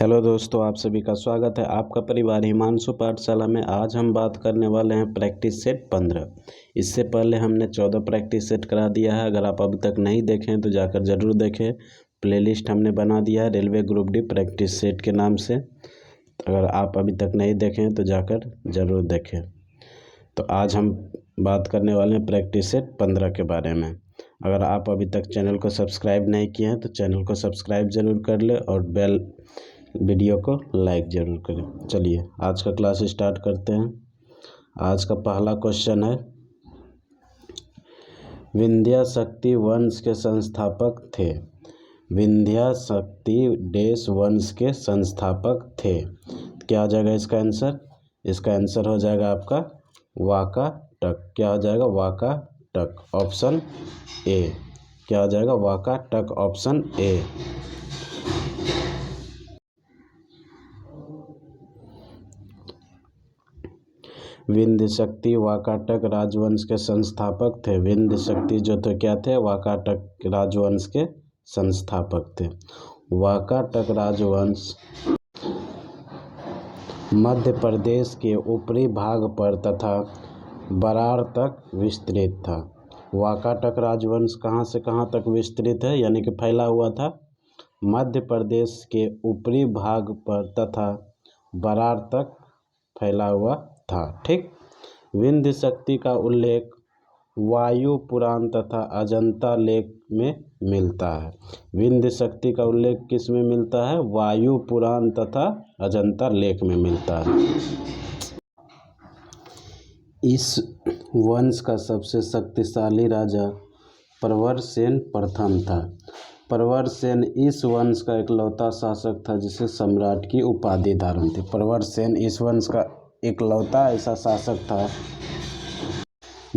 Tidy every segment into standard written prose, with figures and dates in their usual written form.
Hello दोस्तों, आप सभी का स्वागत है आपका परिवार हिमांशु पाठशाला में। आज हम बात करने वाले हैं प्रैक्टिस सेट 15। इससे पहले हमने 14 प्रैक्टिस सेट करा दिया है। अगर आप अभी तक नहीं देखें तो जाकर ज़रूर देखें। प्लेलिस्ट हमने बना दिया है railway group D practice set के नाम से। अगर आप अभी तक नहीं देखें तो जाकर ज़रूर देखें। तो आज हम बात करने वाले हैं प्रैक्टिस सेट 15 के बारे में। अगर आप अभी तक चैनल को सब्सक्राइब नहीं किए हैं तो चैनल को सब्सक्राइब ज़रूर कर ले और बेल वीडियो को लाइक ज़रूर करें। चलिए आज का क्लास स्टार्ट करते हैं। आज का पहला क्वेश्चन है, विंध्या शक्ति वंश के संस्थापक थे। विंध्या शक्ति देश वंश के संस्थापक थे। क्या हो जाएगा इसका आंसर? इसका आंसर हो जाएगा आपका वाकाटक। क्या हो जाएगा? Vakataka, option A. क्या हो जाएगा? Vakataka, option A. विंध्य शक्ति वाकाटक राजवंश के संस्थापक थे। विंध्य शक्ति जो थे क्या थे? वाकाटक राजवंश के संस्थापक थे। वाकाटक राजवंश मध्य प्रदेश के ऊपरी भाग पर तथा बरार तक विस्तृत था। वाकाटक राजवंश कहाँ से कहाँ तक विस्तृत है, यानी कि फैला हुआ था? मध्य प्रदेश के ऊपरी भाग पर तथा बरार तक फैला हुआ था। ठीक। विंध्य शक्ति का उल्लेख वायु पुराण तथा अजंता लेख में मिलता है। विंध्य शक्ति का उल्लेख किस में मिलता है? वायु पुराण तथा अजंता लेख में मिलता है। इस वंश का सबसे शक्तिशाली राजा प्रवरसेन प्रथम था। प्रवरसेन इस वंश का इकलौता शासक था जिसे सम्राट की उपाधि धारण थी। प्रवरसेन इस वंश का इकलौता ऐसा शासक था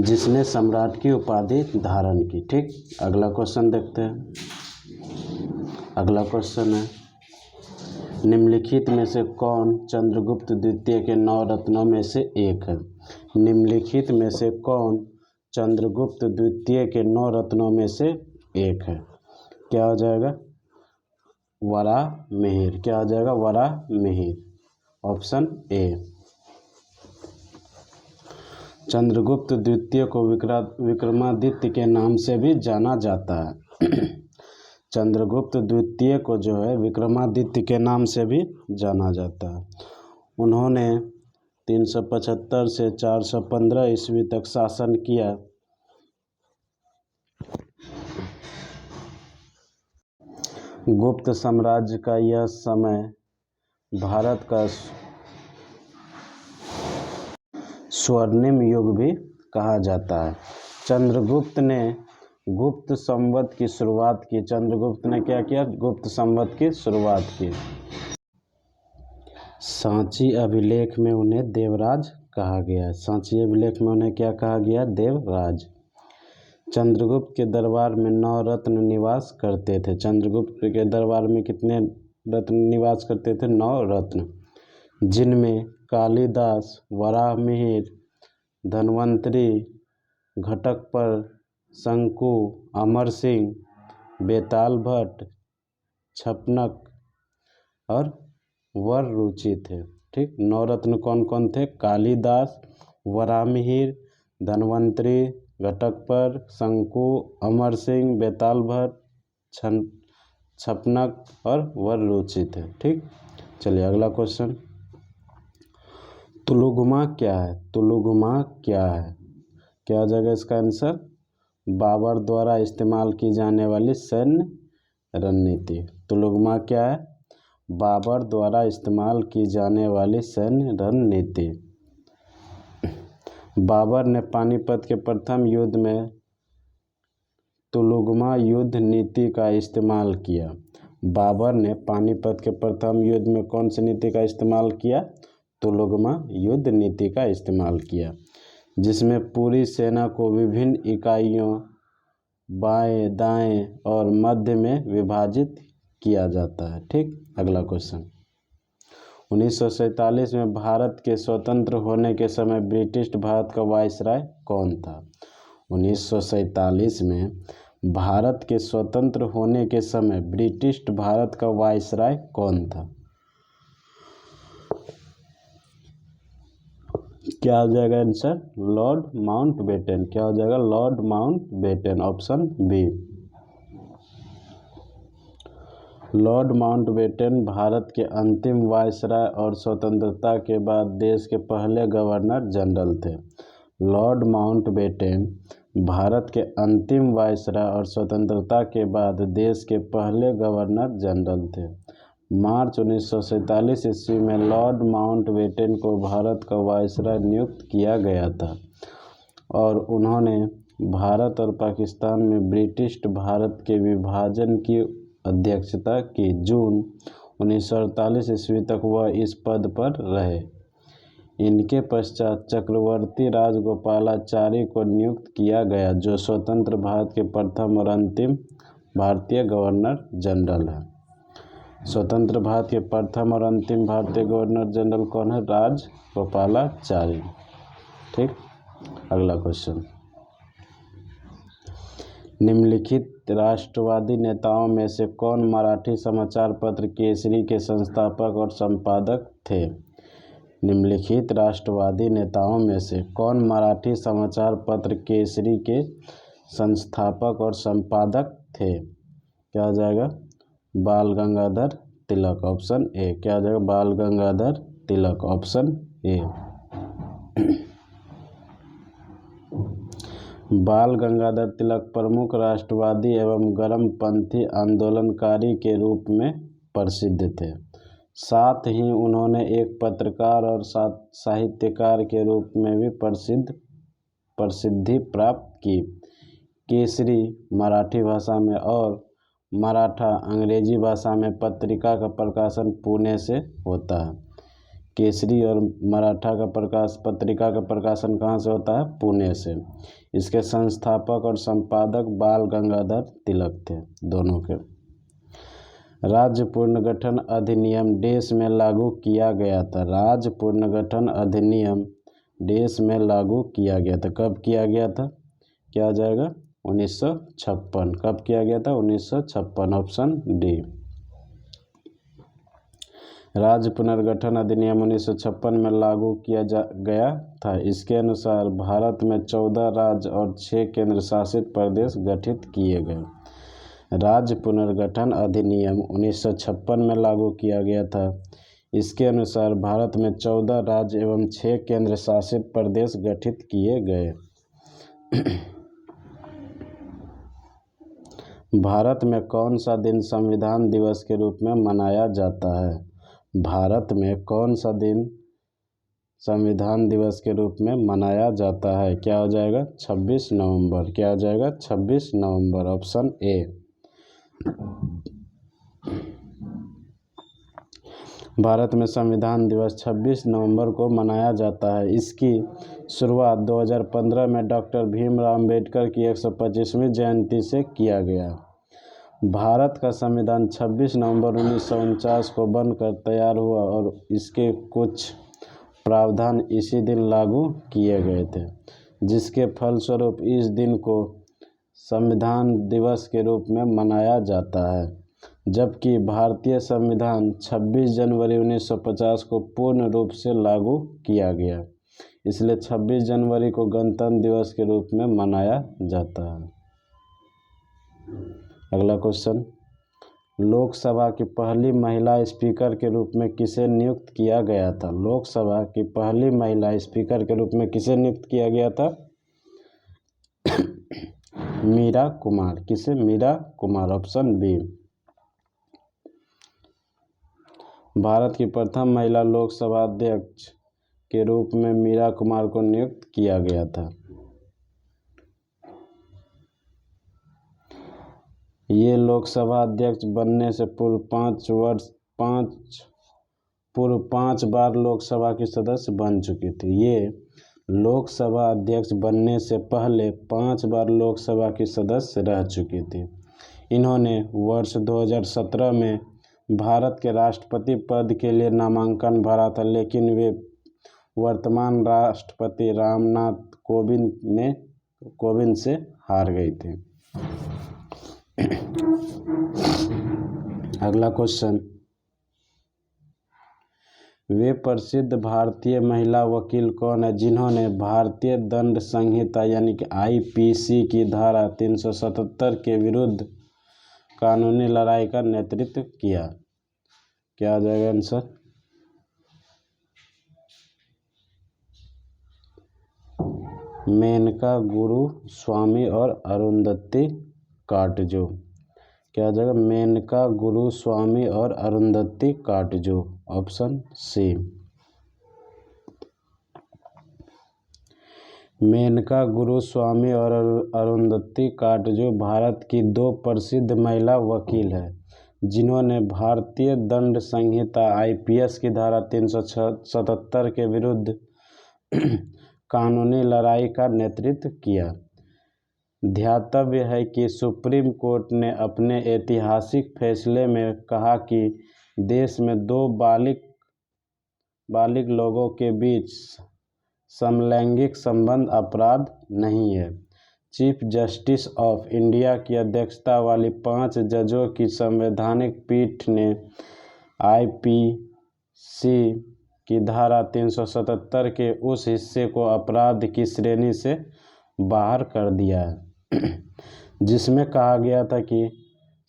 जिसने सम्राट की उपाधि धारण की। ठीक। अगला क्वेश्चन देखते हैं। अगला क्वेश्चन है, निम्नलिखित में से कौन चंद्रगुप्त द्वितीय के 9 रत्नों में से एक है? निम्नलिखित में से कौन चंद्रगुप्त द्वितीय के 9 रत्नों में से एक है? क्या हो जाएगा? वराहमिहिर। क्या हो जाएगा? Varahamihira, option A. चंद्रगुप्त द्वितीय को विक्रमादित्य के नाम से भी जाना जाता है। चंद्रगुप्त द्वितीय को जो है विक्रमादित्य के नाम से भी जाना जाता है। उन्होंने 375 से 415 ईस्वी तक शासन किया। गुप्त साम्राज्य का यह समय भारत का स्वर्णिम युग भी कहा जाता है। चंद्रगुप्त ने गुप्त संवत की शुरुआत की। चंद्रगुप्त ने क्या किया? गुप्त संवत की शुरुआत की। सांची अभिलेख में उन्हें देवराज कहा गया। सांची अभिलेख में उन्हें क्या कहा गया? देवराज। चंद्रगुप्त के दरबार में 9 रत्न निवास करते थे। चंद्रगुप्त के दरबार में कितने रत्न निवास करते थे? 9 रत्न, जिनमें कालिदास, वराहमिहिर, धन्वंतरी, घटकपर, शंकु, अमर सिंह, बेताल भट्ट, छपनक और वररुचि थे। ठीक। 9 रत्न कौन कौन थे? कालिदास, वराहमिहिर, धन्वंतरी, घटकपर, शंकु, अमर सिंह, बेताल भट्ट, छपनक और वररुचि थे। ठीक। चलिए अगला क्वेश्चन, तुलुगमा क्या है? तुलुगमा क्या है? क्या हो जाएगा इसका आंसर? बाबर द्वारा इस्तेमाल की जाने वाली सैन्य रणनीति। तुलुगमा क्या है? बाबर द्वारा इस्तेमाल की जाने वाली सैन्य रणनीति। बाबर ने पानीपत के प्रथम युद्ध में तुलुगमा युद्ध नीति का इस्तेमाल किया। बाबर ने पानीपत के प्रथम युद्ध में कौन सी नीति का इस्तेमाल किया? तुलुगमा युद्ध नीति का इस्तेमाल किया, जिसमें पूरी सेना को विभिन्न इकाइयों बाएं, दाएं और मध्य में विभाजित किया जाता है। ठीक। अगला क्वेश्चन, 1947 में भारत के स्वतंत्र होने के समय ब्रिटिश भारत का वायसराय कौन था? 1947 में भारत के स्वतंत्र होने के समय ब्रिटिश भारत का वायसराय कौन था? क्या हो जाएगा आंसर? Lord Mountbatten. क्या हो जाएगा? Lord Mountbatten, option B. Lord Mountbatten Bharat के अंतिम वायसराय और स्वतंत्रता के बाद देश के पहले गवर्नर जनरल थे। लॉर्ड माउंटबेटन भारत के अंतिम वायसराय और स्वतंत्रता के बाद देश के पहले गवर्नर जनरल थे। मार्च 1947 ईस्वी में लॉर्ड माउंटबेटन को भारत का वायसराय नियुक्त किया गया था और उन्होंने भारत और पाकिस्तान में ब्रिटिश भारत के विभाजन की अध्यक्षता की। जून 1948 ईस्वी तक वह इस पद पर रहे। इनके पश्चात चक्रवर्ती राजगोपालाचारी को नियुक्त किया गया, जो स्वतंत्र भारत के प्रथम और अंतिम भारतीय गवर्नर जनरल है। स्वतंत्र भारत के प्रथम और अंतिम भारतीय गवर्नर जनरल कौन है? राजगोपालाचारी। ठीक, अगला क्वेश्चन। निम्नलिखित राष्ट्रवादी नेताओं में से कौन मराठी समाचार पत्र केसरी के संस्थापक और संपादक थे? निम्नलिखित राष्ट्रवादी नेताओं में से कौन मराठी समाचार पत्र केसरी के संस्थापक और संपादक थे? क्या हो जाएगा? बाल गंगाधर तिलक, ऑप्शन ए। क्या हो जाएगा? बाल गंगाधर तिलक, ऑप्शन ए। बाल गंगाधर तिलक प्रमुख राष्ट्रवादी एवं गर्मपंथी आंदोलनकारी के रूप में प्रसिद्ध थे। साथ ही उन्होंने एक पत्रकार और साहित्यकार के रूप में भी प्रसिद्धि प्राप्त की। केसरी मराठी भाषा में और मराठा अंग्रेजी भाषा में पत्रिका का प्रकाशन पुणे से होता है। केसरी और मराठा का पत्रिका का प्रकाशन कहाँ से होता है? पुणे से। इसके संस्थापक और संपादक बाल गंगाधर तिलक थे, दोनों के। राज्य पुनर्गठन अधिनियम देश में लागू किया गया था। राज्य पुनर्गठन अधिनियम देश में लागू किया गया था। कब किया गया था? क्या हो जाएगा? 1956। कब किया गया था? 1956, ऑप्शन डी। राज्य पुनर्गठन अधिनियम 1956 में लागू किया गया था। इसके अनुसार भारत में 14 राज्य और 6 केंद्र शासित प्रदेश गठित किए गए। राज्य पुनर्गठन अधिनियम 1956 में लागू किया गया था। इसके अनुसार भारत में 14 राज्य एवं 6 केंद्र शासित प्रदेश गठित किए गए। भारत में कौन सा दिन संविधान दिवस के रूप में मनाया जाता है? भारत में कौन सा दिन संविधान दिवस के रूप में मनाया जाता है? क्या हो जाएगा? 26 नवंबर। क्या हो जाएगा? 26 नवंबर, ऑप्शन ए। भारत में संविधान दिवस 26 नवंबर को मनाया जाता है। इसकी शुरुआत 2015 में डॉक्टर भीमराव अम्बेडकर की 125वीं जयंती से किया गया। भारत का संविधान 26 नवंबर 1949 को बनकर तैयार हुआ और इसके कुछ प्रावधान इसी दिन लागू किए गए थे, जिसके फलस्वरूप इस दिन को संविधान दिवस के रूप में मनाया जाता है। जबकि भारतीय संविधान 26 जनवरी 1950 को पूर्ण रूप से लागू किया गया, इसलिए 26 जनवरी को गणतंत्र दिवस के रूप में मनाया जाता है। अगला क्वेश्चन। लोकसभा की पहली महिला स्पीकर के रूप में किसे नियुक्त किया गया था? लोकसभा की पहली महिला स्पीकर के रूप में किसे नियुक्त किया गया था? मीरा कुमार। किसे? Meera Kumar, option B. भारत की प्रथम महिला लोकसभा अध्यक्ष के रूप में मीरा कुमार को नियुक्त किया गया था। ये लोकसभा अध्यक्ष बनने से पूर्व 5 बार लोकसभा की सदस्य बन चुकी थी। ये लोकसभा अध्यक्ष बनने से पहले 5 बार लोकसभा की सदस्य रह चुकी थी। इन्होंने वर्ष 2017 में भारत के राष्ट्रपति पद के लिए नामांकन भरा था, लेकिन वे वर्तमान राष्ट्रपति रामनाथ कोविंद से हार गई थी। अगला क्वेश्चन। वे प्रसिद्ध भारतीय महिला वकील कौन है जिन्होंने भारतीय दंड संहिता यानी कि आईपीसी की धारा 377 के विरुद्ध कानूनी लड़ाई का नेतृत्व किया? क्या आ जाएगा आंसर? मेनका गुरुस्वामी और अरुंधति काटजू। क्या आ जाएगा? मेनका गुरुस्वामी और अरुंधति काटजू, ऑप्शन सी। मेनका गुरुस्वामी और अरुंधति काटजू भारत की दो प्रसिद्ध महिला वकील हैं जिन्होंने भारतीय दंड संहिता आईपीसी की धारा 377 के विरुद्ध कानूनी लड़ाई का नेतृत्व किया। ध्यातव्य है कि सुप्रीम कोर्ट ने अपने ऐतिहासिक फैसले में कहा कि देश में दो बालिग लोगों के बीच समलैंगिक संबंध अपराध नहीं है। चीफ जस्टिस ऑफ इंडिया की अध्यक्षता वाली 5 जजों की संवैधानिक पीठ ने आईपीसी की धारा 377 के उस हिस्से को अपराध की श्रेणी से बाहर कर दिया है जिसमें कहा गया था कि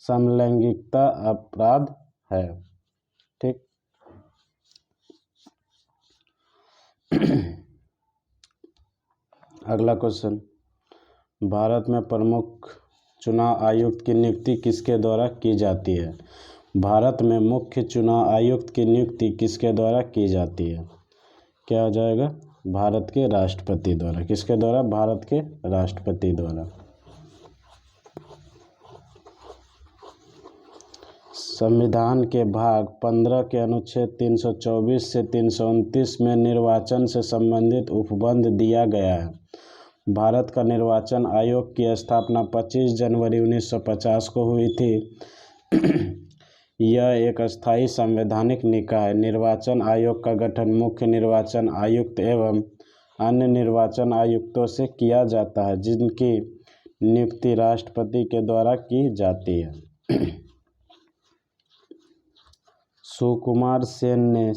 समलैंगिकता अपराध है। ठीक। अगला क्वेश्चन, भारत में प्रमुख चुनाव आयुक्त की नियुक्ति किसके द्वारा की जाती है? भारत में मुख्य चुनाव आयुक्त की नियुक्ति किसके द्वारा की जाती है? क्या हो जाएगा? भारत के राष्ट्रपति द्वारा। किसके द्वारा? भारत के राष्ट्रपति द्वारा। संविधान के भाग 15 के अनुच्छेद 324 से 329 में निर्वाचन से संबंधित उपबंध दिया गया है। भारत का निर्वाचन आयोग की स्थापना 25 जनवरी 1950 को हुई थी। यह एक अस्थायी संवैधानिक निकाय है। निर्वाचन आयोग का गठन मुख्य निर्वाचन आयुक्त एवं अन्य निर्वाचन आयुक्तों से किया जाता है जिनकी नियुक्ति राष्ट्रपति के द्वारा की जाती है। सुकुमार सेन ने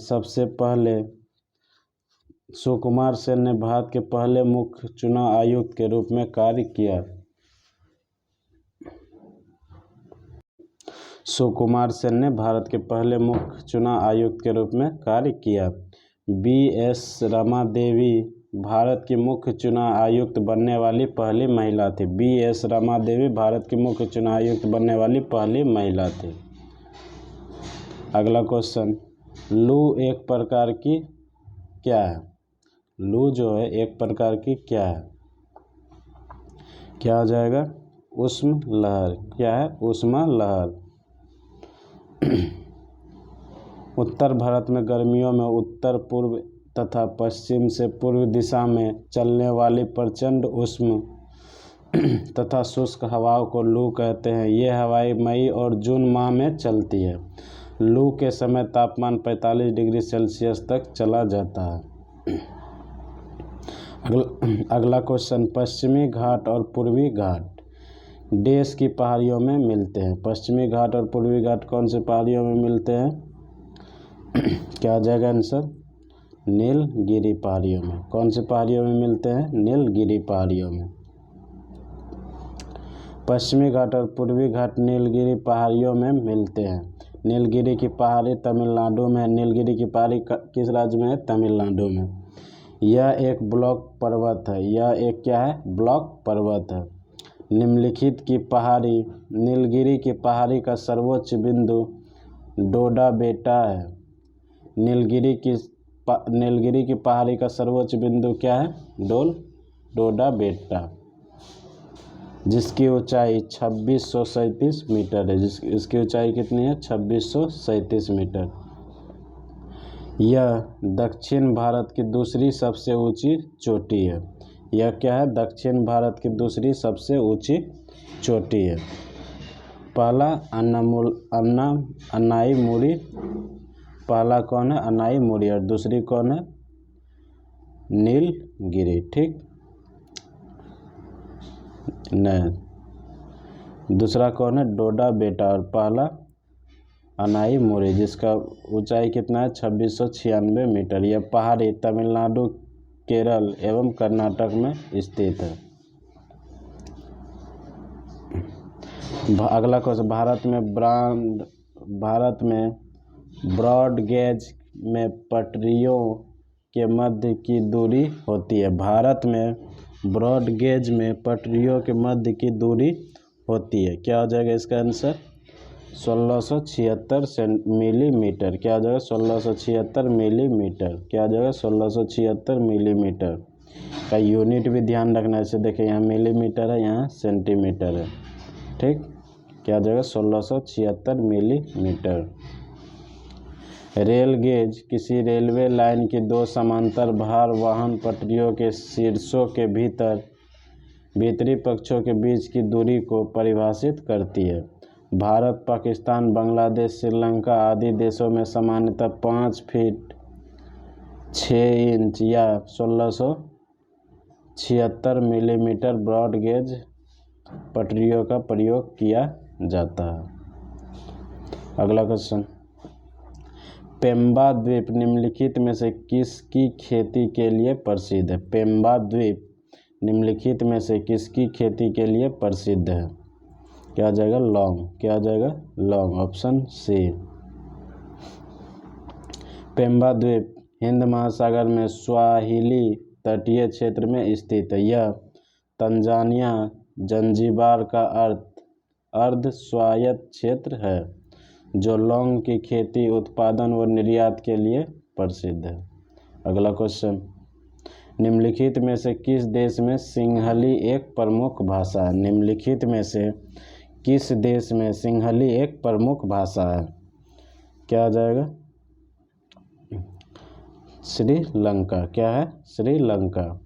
भारत के पहले मुख्य चुनाव आयुक्त के रूप में कार्य किया। सुकुमार सेन ने भारत के पहले मुख्य चुनाव आयुक्त के रूप में कार्य किया। बी.एस. रमा देवी भारत की मुख्य चुनाव आयुक्त बनने वाली पहली महिला थी। बी.एस. रमा देवी भारत की मुख्य चुनाव आयुक्त बनने वाली पहली महिला थी। अगला क्वेश्चन, लू एक प्रकार की क्या है? लू जो है एक प्रकार की क्या है? क्या हो जाएगा? उष्म लहर। क्या है? उष्मा लहर। उत्तर भारत में गर्मियों में उत्तर पूर्व तथा पश्चिम से पूर्व दिशा में चलने वाली प्रचंड उष्ण तथा शुष्क हवाओं को लू कहते हैं। ये हवाएं मई और जून माह में चलती है। लू के समय तापमान 45 डिग्री सेल्सियस तक चला जाता है। अगला क्वेश्चन, पश्चिमी घाट और पूर्वी घाट देश की पहाड़ियों में मिलते हैं। पश्चिमी घाट और पूर्वी घाट कौन से पहाड़ियों में मिलते हैं? क्या आ जाएगा आंसर? नीलगिरी पहाड़ियों में। कौन से पहाड़ियों में मिलते हैं? नीलगिरी पहाड़ियों में। पश्चिमी घाट और पूर्वी घाट नीलगिरी पहाड़ियों में मिलते हैं। नीलगिरी की पहाड़ी तमिलनाडु में है। नीलगिरी की पहाड़ी किस राज्य में है? तमिलनाडु में। यह एक ब्लॉक पर्वत है। यह एक क्या है? ब्लॉक पर्वत है। निम्नलिखित की पहाड़ी नीलगिरी की पहाड़ी का सर्वोच्च बिंदु डोडा बेटा है। नीलगिरी की पहाड़ी का सर्वोच्च बिंदु क्या है? डोडा बेटा, जिसकी ऊंचाई 2637 मीटर है। इसकी ऊंचाई कितनी है? 2637 मीटर। यह दक्षिण भारत की दूसरी सबसे ऊंची चोटी है। यह क्या है? दक्षिण भारत की दूसरी सबसे ऊंची चोटी है। पहला अन्नाईमुड़ी। पहला कौन है? अन्नाईमुड़ी। और दूसरी कौन है? नीलगिरी। ठीक, नहीं, दूसरा कौन है? डोडा बेटा। और पहला अनाईमुरी, जिसका ऊंचाई कितना है 2696 मीटर। यह पहाड़ी तमिलनाडु, केरल एवं कर्नाटक में स्थित है। अगला क्वेश्चन, भारत में ब्रॉड गेज में पटरियों के मध्य की दूरी होती है। भारत में ब्रॉड गेज में पटरियों के मध्य की दूरी होती है। क्या हो जाएगा इसका आंसर? 1676 मिलीमीटर। क्या हो जाएगा? 1676 मिलीमीटर। क्या हो जाएगा? 1676 मिलीमीटर का यूनिट भी ध्यान रखना है। जैसे देखिए यहाँ मिलीमीटर है, यहाँ सेंटीमीटर है। ठीक, क्या हो जाएगा? 1676 मिलीमीटर। रेल गेज किसी रेलवे लाइन की दो समांतर भार वाहन पटरियों के शीर्षों के भीतरी पक्षों के बीच की दूरी को परिभाषित करती है। भारत, पाकिस्तान, बांग्लादेश, श्रीलंका आदि देशों में सामान्यतः 5 फीट 6 इंच या 1676 मिलीमीटर ब्रॉड गेज पटरियों का प्रयोग किया जाता है। अगला क्वेश्चन, पेम्बा द्वीप निम्नलिखित में से किसकी खेती के लिए प्रसिद्ध है? पेम्बा द्वीप निम्नलिखित में से किसकी खेती के लिए प्रसिद्ध है? क्या आ जाएगा? लौंग। क्या आ जाएगा? लौंग, ऑप्शन सी। पेम्बा द्वीप हिंद महासागर में स्वाहिली तटीय क्षेत्र में स्थित है। यह तंजानिया जंजीबार का अर्ध स्वायत्त क्षेत्र है जो लौंग की खेती, उत्पादन व निर्यात के लिए प्रसिद्ध है। अगला क्वेश्चन, निम्नलिखित में से किस देश में सिंहली एक प्रमुख भाषा है? निम्नलिखित में से किस देश में सिंहली एक प्रमुख भाषा है? क्या आ जाएगा? श्रीलंका। क्या है? श्रीलंका।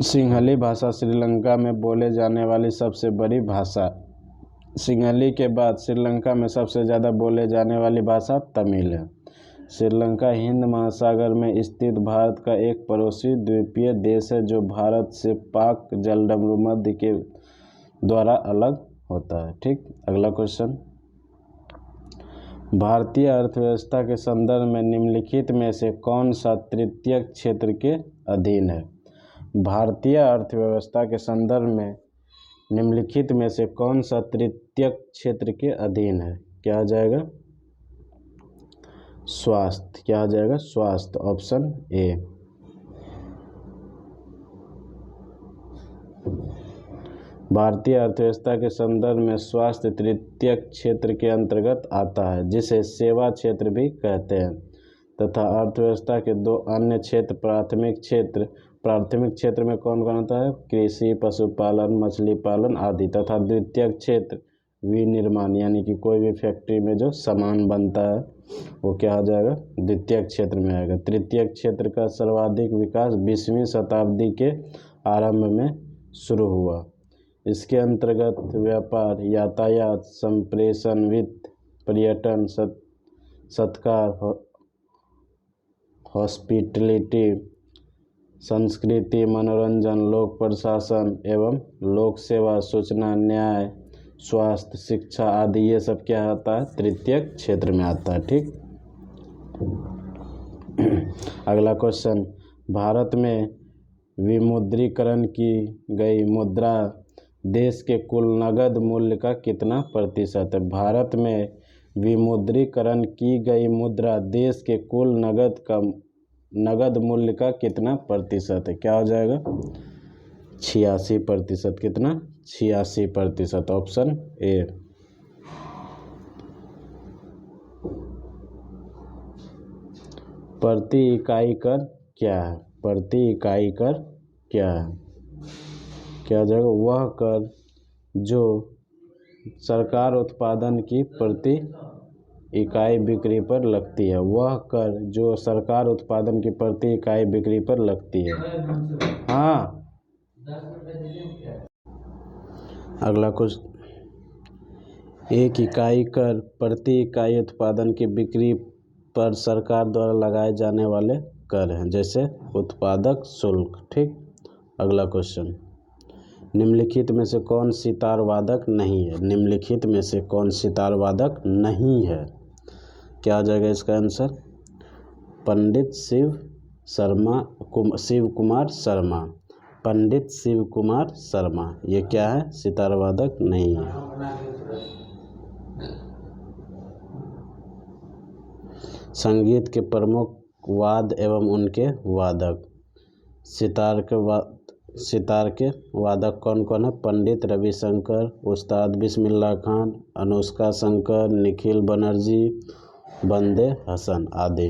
सिंहली भाषा श्रीलंका में बोले जाने वाली सबसे बड़ी भाषा। सिंहली के बाद श्रीलंका में सबसे ज़्यादा बोले जाने वाली भाषा तमिल है। श्रीलंका हिंद महासागर में स्थित भारत का एक पड़ोसी द्वीपीय देश है जो भारत से पाक जलमग्न के द्वारा अलग होता है। ठीक, अगला क्वेश्चन, भारतीय अर्थव्यवस्था के संदर्भ में निम्नलिखित में से कौन सा तृतीयक क्षेत्र के अधीन है? भारतीय अर्थव्यवस्था के संदर्भ में निम्नलिखित में से कौन सा तृतीयक क्षेत्र के अधीन है? क्या आ जाएगा? स्वास्थ्य। क्या आ जाएगा? स्वास्थ्य, ऑप्शन ए। भारतीय अर्थव्यवस्था के संदर्भ में स्वास्थ्य तृतीयक क्षेत्र के अंतर्गत आता है, जिसे सेवा क्षेत्र भी कहते हैं, तथा अर्थव्यवस्था के दो अन्य क्षेत्र प्राथमिक क्षेत्र में कौन कौन होता है? कृषि, पशुपालन, मछली पालन आदि, तथा द्वितीयक क्षेत्र विनिर्माण, यानी कि कोई भी फैक्ट्री में जो सामान बनता है वो क्या आ जाएगा? द्वितीयक क्षेत्र में आएगा। तृतीयक क्षेत्र का सर्वाधिक विकास 20वीं शताब्दी के आरंभ में शुरू हुआ। इसके अंतर्गत व्यापार, यातायात, संप्रेषण, वित्त, पर्यटन, सत्कार, हॉस्पिटैलिटी, संस्कृति, मनोरंजन, लोक प्रशासन एवं लोक सेवा, सूचना, न्याय, स्वास्थ्य, शिक्षा आदि ये सब क्या आता है? तृतीयक क्षेत्र में आता है। ठीक, अगला क्वेश्चन, भारत में विमुद्रीकरण की गई मुद्रा देश के कुल नगद मूल्य का कितना प्रतिशत है? भारत में विमुद्रीकरण की गई मुद्रा देश के कुल नगद मूल्य का कितना प्रतिशत है? क्या हो जाएगा? 86%। कितना? 86%, ऑप्शन ए। प्रति इकाई कर क्या है? प्रति इकाई कर क्या है? क्या हो जाएगा? वह कर जो सरकार उत्पादन की प्रति इकाई बिक्री पर लगती है। वह कर जो सरकार उत्पादन की प्रति इकाई बिक्री पर लगती है। हाँ, अगला कुछ, एक इकाई कर प्रति इकाई उत्पादन की बिक्री पर सरकार द्वारा लगाए जाने वाले कर हैं, जैसे उत्पादक शुल्क। ठीक, अगला क्वेश्चन, निम्नलिखित में से कौन सितार वादक नहीं है? निम्नलिखित में से कौन सितार वादक नहीं है? क्या आ जाएगा इसका आंसर? पंडित शिव कुमार शर्मा। पंडित शिव कुमार शर्मा ये क्या है? सितार वादक नहीं है। संगीत के प्रमुख वाद्य एवं उनके वादक। सितार के वादक कौन कौन है? पंडित रविशंकर, उस्ताद बिस्मिल्लाह खान, अनुष्का शंकर, निखिल बनर्जी, बंदे हसन आदि।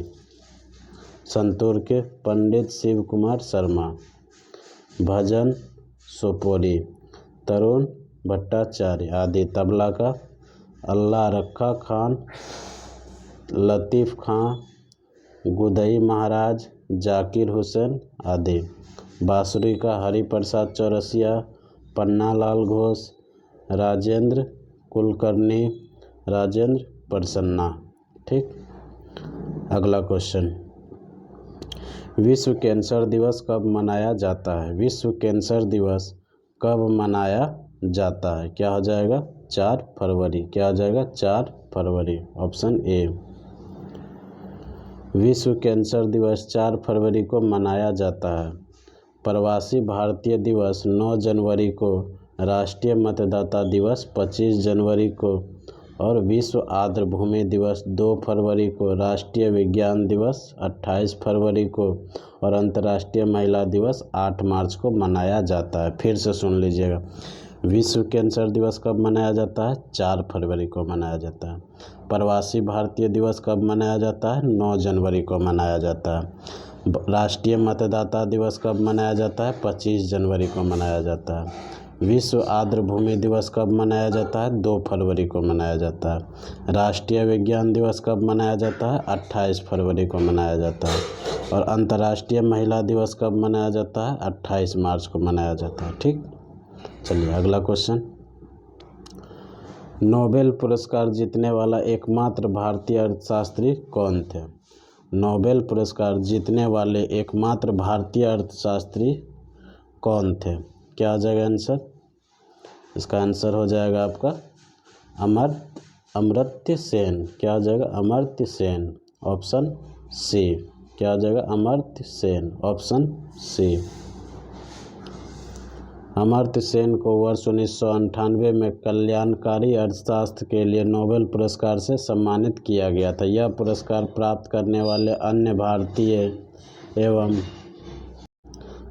संतूर के पंडित शिव कुमार शर्मा, भजन सोपोरी, तरुण भट्टाचार्य आदि। तबला का अल्लाह रखा खान, लतीफ़ खां, गुदई महाराज, जाकिर हुसैन आदि। बांसुरी का हरिप्रसाद चौरसिया, पन्नालाल घोष, राजेंद्र कुलकर्णी, राजेंद्र प्रसन्ना। ठीक। अगला क्वेश्चन, विश्व कैंसर दिवस कब मनाया जाता है? विश्व कैंसर दिवस कब मनाया जाता है? क्या हो जाएगा? 4 फरवरी। क्या हो जाएगा? 4 फरवरी। Option A. विश्व कैंसर दिवस 4 फरवरी को मनाया जाता है। प्रवासी भारतीय दिवस 9 जनवरी को, राष्ट्रीय मतदाता दिवस 25 जनवरी को और विश्व आर्द्रभूमि दिवस 2 फरवरी को, राष्ट्रीय विज्ञान दिवस 28 फरवरी को और अंतर्राष्ट्रीय महिला दिवस 8 मार्च को मनाया जाता है। फिर से सुन लीजिएगा, विश्व कैंसर दिवस कब मनाया जाता है? 4 फरवरी को मनाया जाता है। प्रवासी भारतीय दिवस कब मनाया जाता है? 9 जनवरी को मनाया जाता है। राष्ट्रीय मतदाता दिवस कब मनाया जाता है? 25 जनवरी को मनाया जाता है। विश्व आर्द्रभूमि दिवस कब मनाया जाता है? 2 फरवरी को मनाया जाता है। राष्ट्रीय विज्ञान दिवस कब मनाया जाता है? 28 फरवरी को मनाया जाता है। और अंतर्राष्ट्रीय महिला दिवस कब मनाया जाता है? 28 मार्च को मनाया जाता है। ठीक। चलिए अगला क्वेश्चन, नोबेल पुरस्कार जीतने वाला एकमात्र भारतीय अर्थशास्त्री कौन थे? नोबेल पुरस्कार जीतने वाले एकमात्र भारतीय अर्थशास्त्री कौन थे? क्या आ जाएगा आंसर? इसका आंसर हो जाएगा आपका अमर्त्य सेन। क्या आ जाएगा? अमर्त्य सेन। Option C. क्या आ जाएगा? अमर्त्य सेन। Option C. अमर्त्य सेन को वर्ष 1998 में कल्याणकारी अर्थशास्त्र के लिए नोबेल पुरस्कार से सम्मानित किया गया था। यह पुरस्कार प्राप्त करने वाले अन्य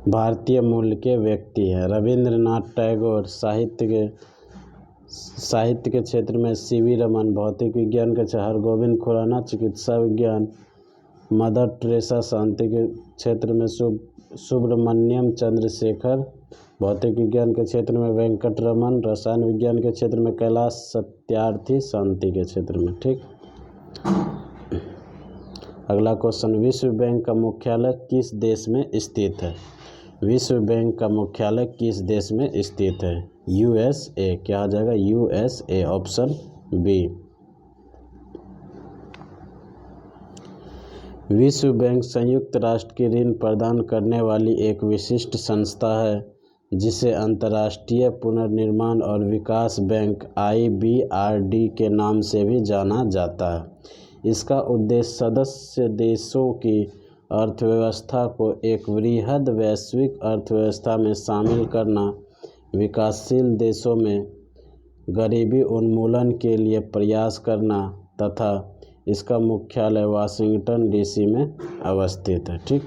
भारतीय मूल के व्यक्ति हैं। रविंद्रनाथ टैगोर साहित्य के क्षेत्र में सीवी रमन, भौतिक विज्ञान के हरगोविंद खुराना, चिकित्सा विज्ञान मदर टेरेसा, शांति के क्षेत्र में सुब्रमण्यम चंद्रशेखर, भौतिक विज्ञान के क्षेत्र में वेंकटरमन, रसायन विज्ञान के क्षेत्र में कैलाश सत्यार्थी, शांति के क्षेत्र में। ठीक। अगला क्वेश्चन, विश्व बैंक का मुख्यालय किस देश में स्थित है? विश्व बैंक का मुख्यालय किस देश में स्थित है? USA। क्या आ जाएगा? USA। Option B. विश्व बैंक संयुक्त राष्ट्र की ऋण प्रदान करने वाली एक विशिष्ट संस्था है जिसे अंतर्राष्ट्रीय पुनर्निर्माण और विकास बैंक IBRD के नाम से भी जाना जाता है। इसका उद्देश्य सदस्य देशों की अर्थव्यवस्था को एक वृहद वैश्विक अर्थव्यवस्था में शामिल करना, विकासशील देशों में गरीबी उन्मूलन के लिए प्रयास करना तथा इसका मुख्यालय वाशिंगटन DC में अवस्थित है। ठीक।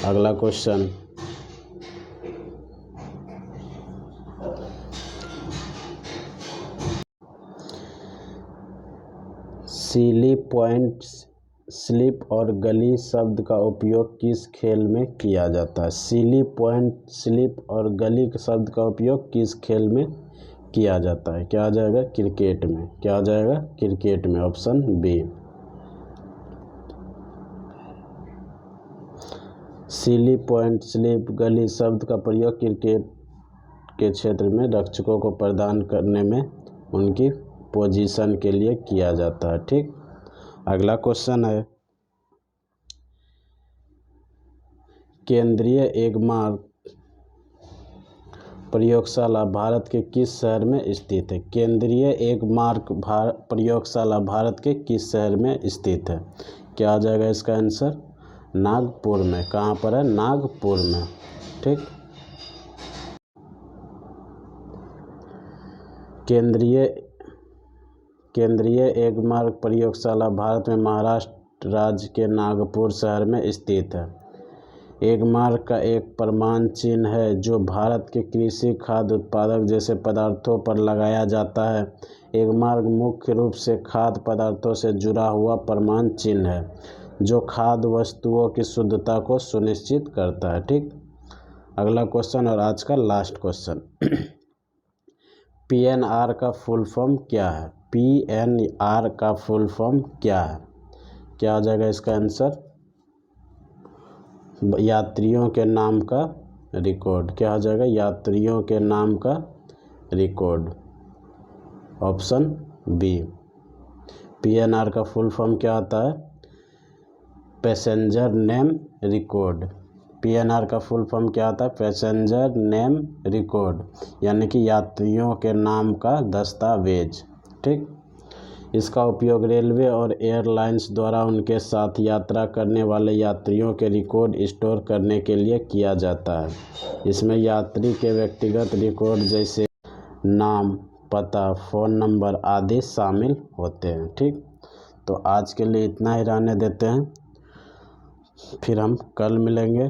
अगला क्वेश्चन, सीली पॉइंट, स्लिप और गली शब्द का उपयोग किस खेल में किया जाता है? सीली पॉइंट, स्लिप और गली शब्द का उपयोग किस खेल में किया जाता है? क्या आ जाएगा? क्रिकेट में। क्या आ जाएगा? क्रिकेट में। Option B. Silly point, slip, gully शब्द का प्रयोग क्रिकेट के क्षेत्र में रक्षकों को प्रदान करने में उनकी पोजीशन के लिए किया जाता है। ठीक। अगला क्वेश्चन है, केंद्रीय एगमार्क प्रयोगशाला भारत के किस शहर में स्थित है? केंद्रीय एगमार्क प्रयोगशाला भारत के किस शहर में स्थित है? क्या आ जाएगा इसका आंसर? नागपुर में। कहाँ पर है? नागपुर में। ठीक। केंद्रीय एगमार्क प्रयोगशाला भारत में महाराष्ट्र राज्य के नागपुर शहर में स्थित है। एगमार्क का एक प्रमाण चिन्ह है जो भारत के कृषि खाद्य उत्पादक जैसे पदार्थों पर लगाया जाता है। एगमार्क मुख्य रूप से खाद्य पदार्थों से जुड़ा हुआ प्रमाण चिन्ह है जो खाद्य वस्तुओं की शुद्धता को सुनिश्चित करता है। ठीक। अगला क्वेश्चन और आज का लास्ट क्वेश्चन। PNR का फुल फॉर्म क्या है? PNR का फुल फॉर्म क्या है? क्या आ जाएगा इसका आंसर? यात्रियों के नाम का रिकॉर्ड। क्या आ जाएगा? यात्रियों के नाम का रिकॉर्ड। Option B. PNR का फुल फॉर्म क्या आता है? Passenger name record. PNR का फुल फॉर्म क्या आता है? पैसेंजर नेम रिकॉर्ड, यानी कि यात्रियों के नाम का दस्तावेज। ठीक। इसका उपयोग रेलवे और एयरलाइंस द्वारा उनके साथ यात्रा करने वाले यात्रियों के रिकॉर्ड स्टोर करने के लिए किया जाता है। इसमें यात्री के व्यक्तिगत रिकॉर्ड जैसे नाम, पता, फ़ोन नंबर आदि शामिल होते हैं। ठीक। तो आज के लिए इतना ही रहने देते हैं, फिर हम कल मिलेंगे।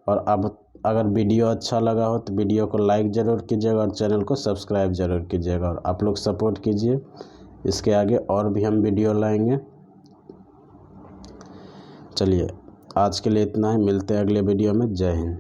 और अब अगर वीडियो अच्छा लगा हो तो वीडियो को लाइक ज़रूर कीजिएगा और चैनल को सब्सक्राइब ज़रूर कीजिएगा। और आप लोग सपोर्ट कीजिए, इसके आगे और भी हम वीडियो लाएंगे। चलिए आज के लिए इतना ही, मिलते हैं अगले वीडियो में। जय हिंद।